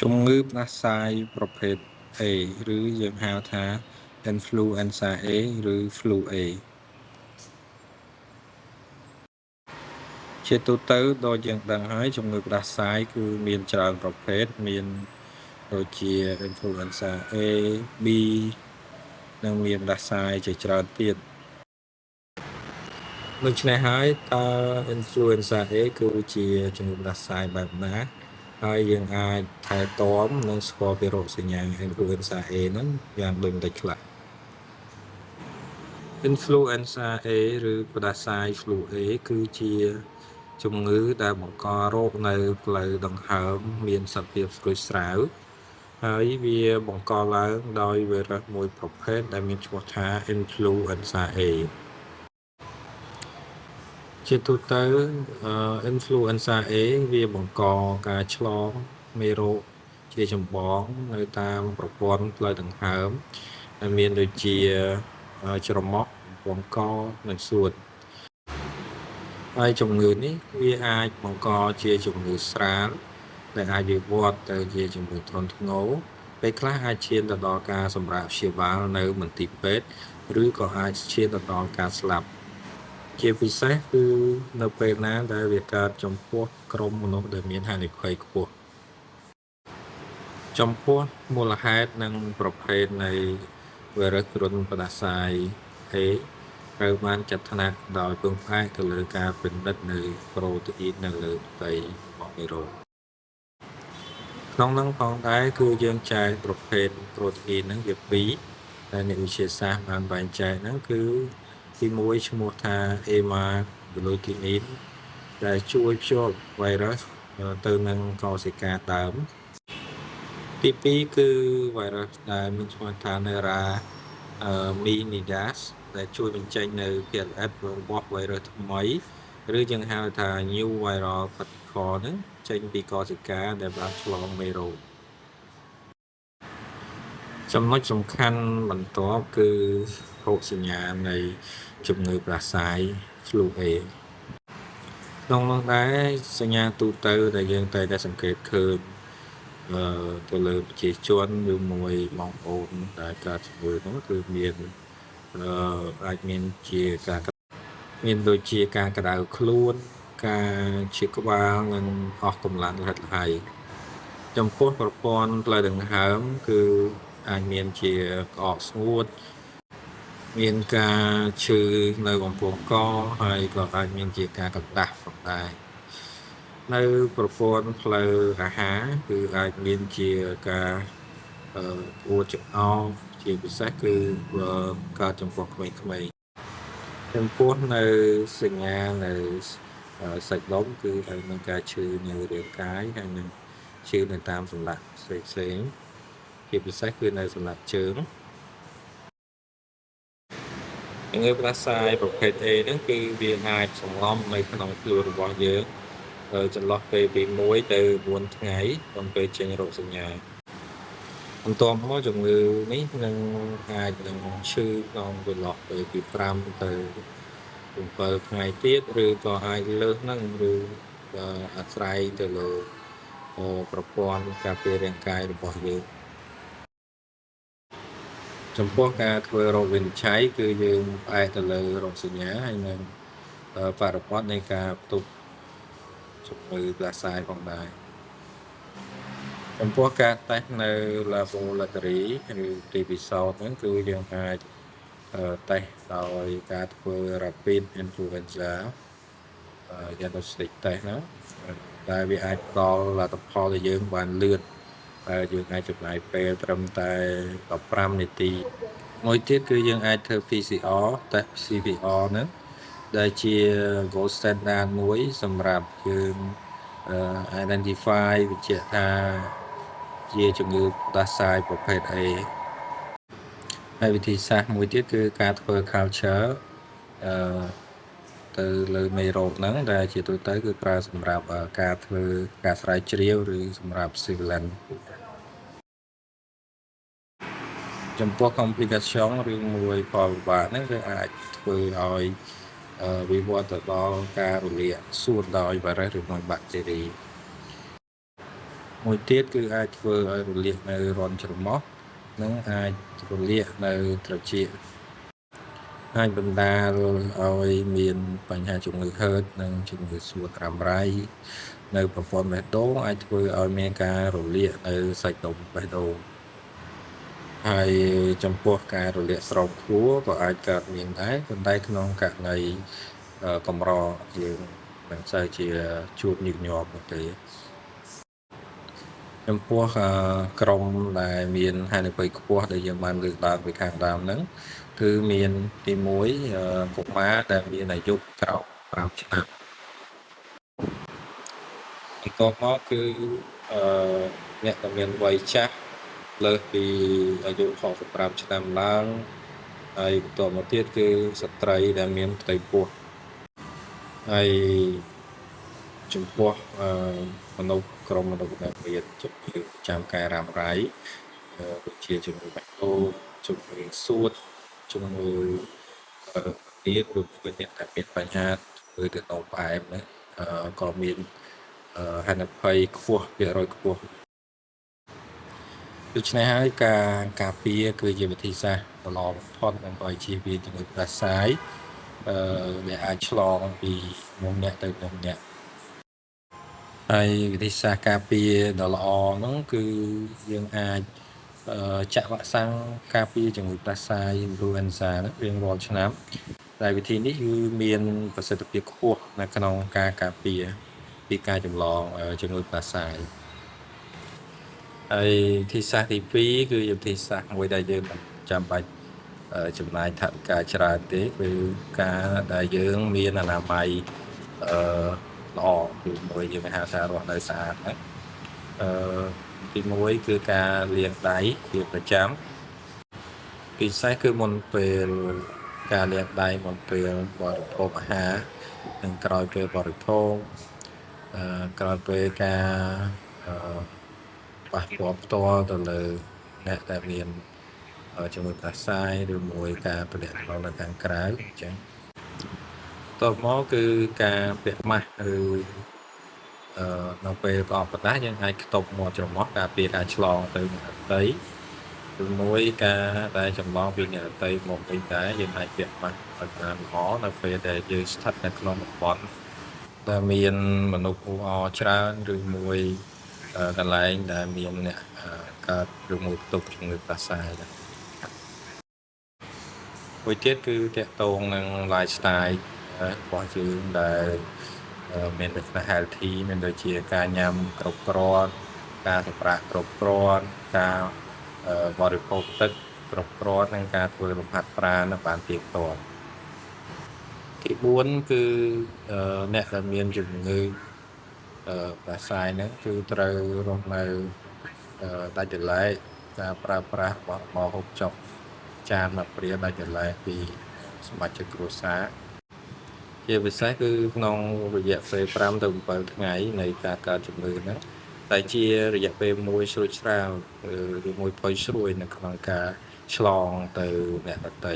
ជំងឺផ្ដាសាយប្រភេទ A ឬយើងហៅថា Influenza A ឬ Flu A ជាទូទៅដូចយើងដឹងហើយជំងឺផ្ដាសាយគឺមានច្រើនប្រភេទមានដូចជា Influenza A B និងមានផ្ដាសាយជាច្រើនទៀតដូច្នេះហើយតើ Influenza A គឺជាជំងឺផ្ដាសាយបែបណាហើយយើងអាចថែទាំនិងស្គាល់ពីរោគសញ្ញា Influenza A ហ្នឹងយ៉ាងដូចម្តេចខ្លះ Influenza A ឬផ្ដាសាយ Flu A គឺជាជំងឺដែលបង្ករោគនៅផ្លូវដង្ហើមមានសភាពស្រួយស្រាវហើយវាបង្កឡើងដោយវីរុសមួយប្រភេទដែលមានឈ្មោះថា Influenza A ជាទូទៅ Influenza A វាបង្កការឆ្លងមេរោគជាចម្បងនៅតាមប្រព័ន្ធផ្លូវដង្ហើមដែលមានដូចជាច្រមុះបង្កនិងសួតហើយជំងឺនេះវាអាចបង្កជាជំងឺស្រាលដែលអាចវិវត្តទៅជាជំងឺធ្ងន់ធ្ងរពេលខ្លះអាចឈានទៅដល់ការសម្រាកព្យាបាលនៅមន្ទីរពេទ្យឬក៏អាចឈានទៅដល់ការស្លាប់ជាពិសេសគឺនៅពេលណាដែលវាកើតចំពោះក្រុមមនុស្សដែលមានហានិភ័យខ្ពស់ចំពោះមូលហេតុនិងប្រភេទនៃវីរុសគ្រុនផ្ដាសាយ A ត្រូវបានចាត់ថ្នាក់ដោយពឹងផ្អែកទៅលើការពិនិត្យនៅប្រូតេអ៊ីននៅលើផ្ទៃរបស់មេរោគក្នុងនោះផងដែរគឺយើងចែកប្រភេទប្រូតេអ៊ីនហ្នឹងវាពីរដែលអ្នកវិទ្យាសាស្ត្របានបែងចែកហ្នឹងគឺទី1ឈ្មោះថា Hemagglutinin ដែលជួយភ្ជាប់វីរុសទៅនឹងកោសិកាដើមទី2គឺវីរុសដែលមានឈ្មោះថា Neuraminidase ដែលជួយបញ្ចេញនៅភាគល្អិតរបស់វីរុសថ្មីឬយើងហៅថា New Viral Particle ហ្នឹងចេញពីកោសិកាដែលបានឆ្លងមេរោគចំណុចសំខាន់បន្ទាប់គឺរោគសញ្ញានៃជំងឺផ្ដាសាយ Flu A ក្នុងនោះដែរសញ្ញាទូទៅដែលយើងតែតែសង្កេតឃើញទៅលើប្រជាជនឬមួយបងប្អូនដែលកើតជំងឺនោះគឺមានអាចមានជាការមានដូចជាការក្តៅខ្លួនការឈឺក្បាលនិងអស់កម្លាំងរហិតរហ័យចំពោះប្រព័ន្ធផ្លូវដង្ហើមគឺអាចមានជាក្អកស្ងួតមានការឈឺនៅបំពង់កហើយក៏អាចមានជាការកណ្ដាស់ផងដែរនៅប្រព័ន្ធផ្លូវអាហារគឺអាចមានជាការអួតចង្អោរជាពិសេសគឺកើតចំពោះក្មេងៗចំពោះនៅសញ្ញានៅសាច់ដុំគឺហើយមានការឈឺនៅរាងកាយហើយនឹងឈឺនៅតាមសន្លាក់ផ្សេងៗជាពិសេសគឺនៅសន្លាក់ជើងជំងឺផ្ដាសាយប្រភេទ A ហ្នឹងគឺវាអាចសង្ងំនៅក្នុងខ្លួនរបស់យើងចន្លោះពេលពី1ទៅ4ថ្ងៃក្នុងពេលចេញរោគសញ្ញាបន្ទាប់មកជំងឺនេះនឹងអាចនឹងឈឺក្នុងចន្លោះពេលពី5ទៅ7ថ្ងៃទៀតឬក៏អាចលើសហ្នឹងឬអាស្រ័យទៅលើប្រព័ន្ធការពាររាងកាយរបស់យើងចំពោះការធ្វើរោគវិនិច្ឆ័យគឺយើងផ្អែកទៅលើរោគសញ្ញាហើយនឹងបរិបទនៃការផ្ទុកជំងឺផ្ដាសាយផងដែរចំពោះការតេស្តនៅ Laboratory ឬទីពិសោធន៍ហ្នឹងគឺយើងអាចតេស្តដោយការធ្វើ Rapid Influenza Diagnostic Test ហ្នឹងតែវាអាចផ្ដល់លទ្ធផលឲ្យយើងបានលឿនហើយយើងអាចចំណាយពេលត្រឹមតែ15នាទីមួយទៀតគឺយើងអាចធ្វើ PCR តេស្ត PCR ហ្នឹងដែលជា gold standard មួយសម្រាប់យើង identify វិជ្ជាថាជាជំងឺផ្ដាសាយប្រភេទ A ហើយវិធីសាស្ត្រមួយទៀតគឺការធ្វើ culture ទៅលើមេរោគហ្នឹងដែលជាទូទៅគឺប្រើសម្រាប់ការធ្វើការស្រាវជ្រាវឬសម្រាប់ surveillance ចំពោះ complication ឬមួយផលវិបាកហ្នឹងវាអាចធ្វើឲ្យវិវត្តទៅដល់ការរលាកសួតដោយវីរុសឬមួយបាក់តេរី មួយទៀតគឺអាចធ្វើឲ្យរលាកនៅរន្ធច្រមុះនិងអាចរលាកនៅត្រចៀកអាចបណ្ដាលឲ្យមានបញ្ហាជំងឺហឺតនិងជំងឺសួតរ៉ាំរ៉ៃនៅប្រព័ន្ធបេះដូងអាចធ្វើឲ្យមានការរលាកនៅសាច់ដុំបេះដូងហើយចំពោះការរលាកស្រោមខួរក៏អាចកើតមានដែរប៉ុន្តែក្នុងករណីកម្រយើងមិនសូវជាជួបញឹកញាប់នោះទេចំពោះក្រុមដែលមានហានិភ័យខ្ពស់ដែលយើងបានលើកឡើងពីខាងដើមហ្នឹងគឺមានទី1កុមារដែលមានអាយុក្រោម5ឆ្នាំបន្ទាប់មកគឺអ្នកដែលមានវ័យចាស់លើសពីអាយុ65ឆ្នាំឡើងហើយបន្ទាប់មកទៀតគឺស្ត្រីដែលមានផ្ទៃពោះហើយចំពោះក្រុមមនុស្សដែលមានជំងឺប្រចាំកាយរ៉ាំរ៉ៃដូចជាជំងឺបេះដូងជំងឺសួតជំងឺទៀតឬក៏អ្នកដែលមានបញ្ហាធ្វើទៅដល់ផ្អែមហ្នឹងក៏មានហានិភ័យខ្ពស់ភាគរយខ្ពស់ដូច្នេះហើយការពារគឺជាវិធីសាស្ត្រដ៏ល្អបំផុតដើម្បីជៀសវាងជំងឺផ្ដាសាយដែលអាចឆ្លងពីមួយអ្នកទៅមួយអ្នកហើយវិធីសាស្ត្រការពារដ៏ល្អហ្នឹងគឺយើងអាចចាក់វ៉ាក់សាំងការពារជំងឺផ្ដាសាយ influenza ហ្នឹងរៀងរាល់ឆ្នាំតែវិធីនេះគឺមានប្រសិទ្ធភាពខ្ពស់នៅក្នុងការការពារពីការចម្លងជំងឺផ្ដាសាយហើយវិធីសាស្ត្រទី2គឺជាវិធីសាស្ត្រមួយដែលយើងមិនចាំបាច់ចំណាយថវិកាច្រើនទេគឺការដែលយើងមានអនាម័យល្អគឺមួយយើងហៅថារស់នៅស្អាតណាទី1គឺការលាងដៃជាប្រចាំពិសេសគឺមុនពេលការលាងដៃមុនពេលបរិភោគអាហារនិងក្រោយពេលបរិភោគក្រោយពេលការប៉ះពាល់ផ្ទាល់ទៅលើអ្នកដែលមានជំងឺផ្ដាសាយឬមួយការប្រលាក់នៅខាងក្រៅអញ្ចឹងតបមកគឺការពាក់ម៉ាស់ឬនៅពេលប្រអប់ប្រដាស់យើងអាចខ្ទប់មាត់ច្រមុះការពារការឆ្លងទៅអ្នកដទៃឬមួយការដែលចម្លងពីអ្នកដទៃមកវិញដែរយើងអាចពាក់ម៉ាស់ឲ្យបានល្អនៅពេលដែលយើងស្ថិតនៅក្នុងតំបន់ដែលមានមនុស្សអ៊ូអរច្រើនឬមួយកន្លែងដែលមានអ្នកកើតឬមួយផ្ទុកជំងឺផ្ដាសាយមួយទៀតគឺតាក់ទងនឹង lifestyle របស់យើងដែលមានលក្ខណៈ healthy មានដូចជាការញ៉ាំគ្រប់គ្រាន់ការសម្រាកគ្រប់គ្រាន់ការបរិភោគទឹកគ្រប់គ្រាន់និងការធ្វើលំហាត់ប្រាណបានទៀងទាត់ទី4គឺអ្នកដែលមានជំងឺផ្ដាសាយហ្នឹងគឺត្រូវរស់នៅដាច់ដោយឡែកការប្រើប្រាស់របស់ហូបចុកចានមកព្រាដាច់ដោយឡែកពីសមាជិកគ្រួសារជាពិសេសគឺក្នុងរយៈពេល5ទៅ7ថ្ងៃនៃការកើតជំងឺហ្នឹងតែជារយៈពេលមួយស្រួចស្រាវឬមួយផុយស្រួយនៅក្នុងការឆ្លងទៅអ្នកដទៃ